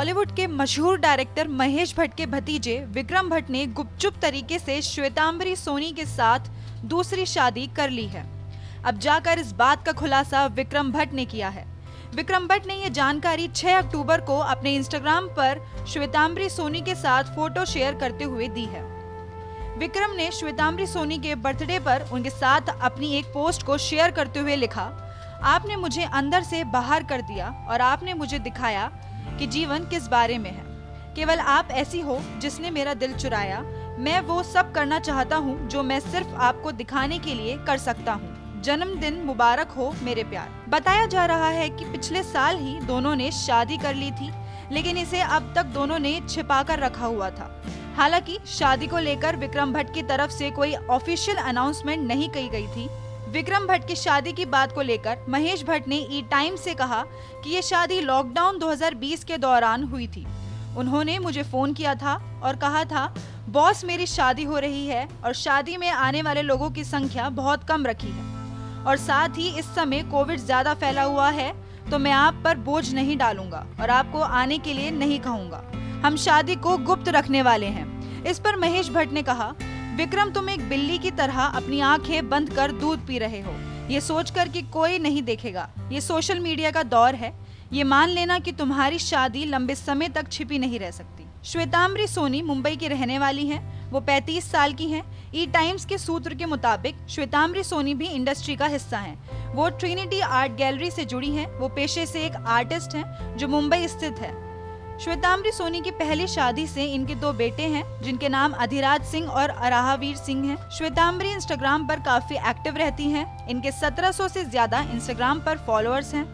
बॉलीवुड के मशहूर डायरेक्टर महेश भट्ट के भतीजे विक्रम भट्ट ने गुपचुप तरीके से श्वेतांबरी सोनी के साथ दूसरी शादी कर ली है। अब जाकर इस बात का खुलासा विक्रम भट्ट ने किया है। विक्रम भट्ट ने यह जानकारी 6 अक्टूबर को अपने इंस्टाग्राम पर श्वेतांबरी सोनी के साथ फोटो शेयर करते हुए दी है। विक्रम ने श्वेतांबरी सोनी के बर्थडे पर उनके साथ अपनी एक पोस्ट को शेयर करते हुए लिखा, आपने मुझे अंदर से बाहर कर दिया और आपने मुझे दिखाया कि जीवन किस बारे में है। केवल आप ऐसी हो जिसने मेरा दिल चुराया। मैं वो सब करना चाहता हूँ जो मैं सिर्फ आपको दिखाने के लिए कर सकता हूँ। जन्मदिन मुबारक हो मेरे प्यार। बताया जा रहा है कि पिछले साल ही दोनों ने शादी कर ली थी, लेकिन इसे अब तक दोनों ने छिपा कर रखा हुआ था। हालांकि शादी को लेकर विक्रम भट्ट की तरफ से कोई ऑफिशियल अनाउंसमेंट नहीं की गई थी। विक्रम भट्ट की शादी की बात को लेकर महेश भट्ट ने ई टाइम्स से कहा कि ये शादी लॉकडाउन 2020 के दौरान हुई थी। उन्होंने मुझे फोन किया था और कहा था, बॉस मेरी शादी हो रही है और शादी में आने वाले लोगों की संख्या बहुत कम रखी है और साथ ही इस समय कोविड ज्यादा फैला हुआ है, तो मैं आप पर बोझ नहीं डालूंगा और आपको आने के लिए नहीं कहूँगा। हम शादी को गुप्त रखने वाले हैं। इस पर महेश भट्ट ने कहा, विक्रम तुम एक बिल्ली की तरह अपनी आंखें बंद कर दूध पी रहे हो, ये सोचकर कि कोई नहीं देखेगा। ये सोशल मीडिया का दौर है, ये मान लेना कि तुम्हारी शादी लंबे समय तक छिपी नहीं रह सकती। श्वेतांबरी सोनी मुंबई की रहने वाली हैं। वो 35 साल की हैं। ई टाइम्स के सूत्र के मुताबिक श्वेतांबरी सोनी भी इंडस्ट्री का हिस्सा हैं। वो ट्रिनिटी आर्ट गैलरी से जुड़ी हैं। वो पेशे से एक आर्टिस्ट हैं जो मुंबई स्थित है। श्वेतांबरी सोनी की पहली शादी से इनके 2 बेटे हैं, जिनके नाम अधिराज सिंह और अराहवीर सिंह हैं। श्वेतांबरी इंस्टाग्राम पर काफी एक्टिव रहती हैं। इनके 1700 से ज्यादा इंस्टाग्राम पर फॉलोअर्स हैं।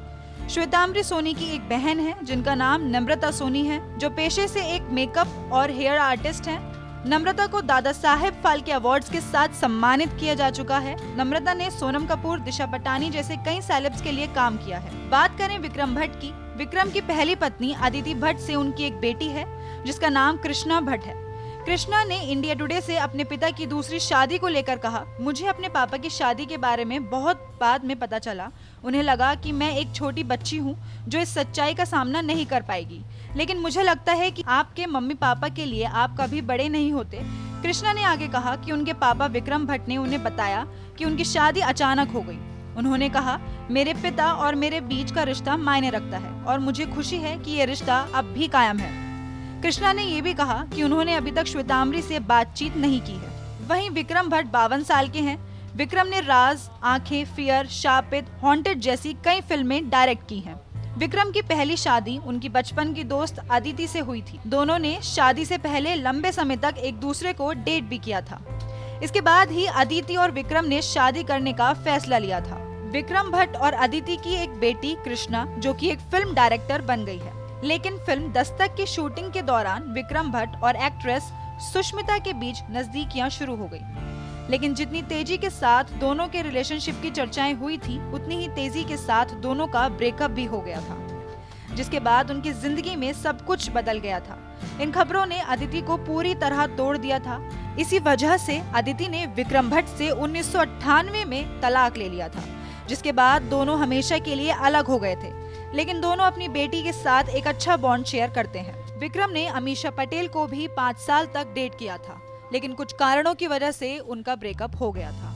श्वेतांबरी सोनी की एक बहन है जिनका नाम नम्रता सोनी है, जो पेशे से एक मेकअप और हेयर आर्टिस्ट हैं। नम्रता को दादा साहेब फाल्के अवार्ड्स के साथ सम्मानित किया जा चुका है। नम्रता ने सोनम कपूर, दिशा पटानी जैसे कई सेलेब्स के लिए काम किया है। बात करें विक्रम भट्ट की, विक्रम की पहली पत्नी अदिति भट्ट से उनकी एक बेटी है जिसका नाम कृष्णा भट्ट है। कृष्णा ने इंडिया टुडे से अपने पिता की दूसरी शादी को लेकर कहा, मुझे अपने पापा की शादी के बारे में बहुत बाद में पता चला। उन्हें लगा कि मैं एक छोटी बच्ची हूँ जो इस सच्चाई का सामना नहीं कर पाएगी, लेकिन मुझे लगता है कि आपके मम्मी पापा के लिए आप कभी बड़े नहीं होते। कृष्णा ने आगे कहा कि उनके पापा विक्रम भट्ट ने उन्हें बताया कि उनकी शादी अचानक हो गई। उन्होंने कहा, मेरे पिता और मेरे बीच का रिश्ता मायने रखता है और मुझे खुशी है कि ये रिश्ता अब भी कायम है। कृष्णा ने ये भी कहा कि उन्होंने अभी तक श्वेतांबरी से बातचीत नहीं की है। वहीं विक्रम भट्ट 52 साल के हैं। विक्रम ने राज, आंखें, फियर, शापित, हॉन्टेड जैसी कई फिल्में डायरेक्ट की हैं। विक्रम की पहली शादी उनकी बचपन की दोस्त अदिति से हुई थी। दोनों ने शादी से पहले लंबे समय तक एक दूसरे को डेट भी किया था। इसके बाद ही अदिति और विक्रम ने शादी करने का फैसला लिया था। विक्रम भट्ट और अदिति की एक बेटी कृष्णा, जो कि एक फिल्म डायरेक्टर बन गई है, लेकिन फिल्म दस्तक की शूटिंग के दौरान विक्रम भट्ट और एक्ट्रेस सुष्मिता के बीच नजदीकियां शुरू हो गई। लेकिन जितनी तेजी के साथ दोनों के रिलेशनशिप की चर्चाएं हुई थी, उतनी ही तेजी के साथ दोनों का ब्रेकअप भी हो गया था, जिसके बाद उनकी जिंदगी में सब कुछ बदल गया था। इन खबरों ने अदिति को पूरी तरह तोड़ दिया था। इसी वजह से अदिति ने विक्रम भट्ट से 1998 में तलाक ले लिया था, जिसके बाद दोनों हमेशा के लिए अलग हो गए थे। लेकिन दोनों अपनी बेटी के साथ एक अच्छा बॉन्ड शेयर करते हैं। विक्रम ने अमीषा पटेल को भी 5 साल तक डेट किया था, लेकिन कुछ कारणों की वजह से उनका ब्रेकअप हो गया था।